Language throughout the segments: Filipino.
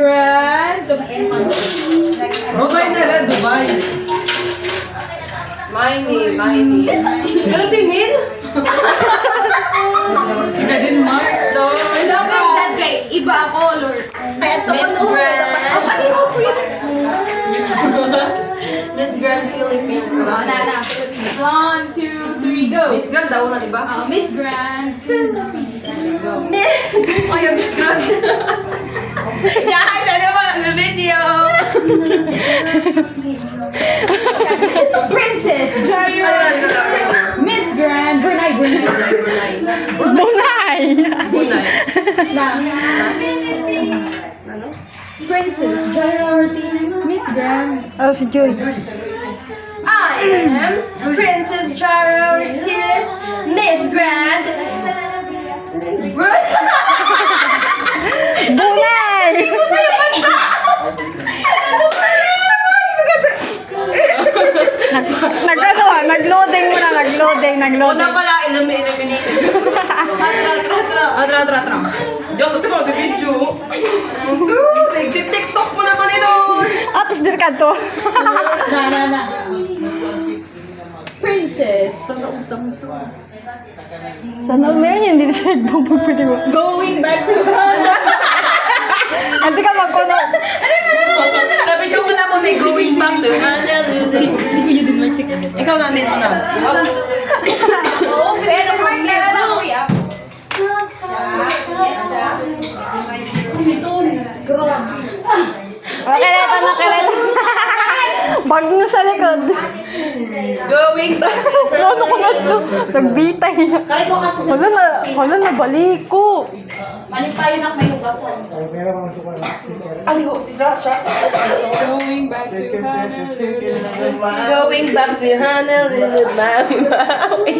Grand. Dubai na lang, Dubai. Miney. Ano si Neil? Sige din, Mark. That guy, iba ang color. Miss Grand. Miss Grand Philippines. Na. 1, 2, 3, go. Miss Grand, daw na, diba? Miss Grand Philippines. Ay, Miss Grand. Yan, ano ba ang video? Princess Jaya. Miss Grand Brunei. Princess Jaya Miss Grand. Oh, si Joy. I am Princess Jaya Ortiz, Miss Grand. Bunay! Nag-loading mo na, nagloading. Una pala, eliminated. Atra. Diyos, ito mga video. TikTok mo naman ito. Atos dir ka to. Na. Princess. Sana meron yan, hindi sa pwede mo. Going back to Hana. Hindi ka magkuno. Sabi ko na mo may going back to. Ikaw na, din mo na. Okay, na kuya. Okay, ito. Bag mo sa likod. Going back to Ano ko na ito? Nagbitay. Wala na, balik ko. Aliho si Sasha. Going back to Honolulu, Maui.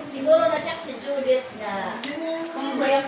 Siguro na siya si Judith na kung kaya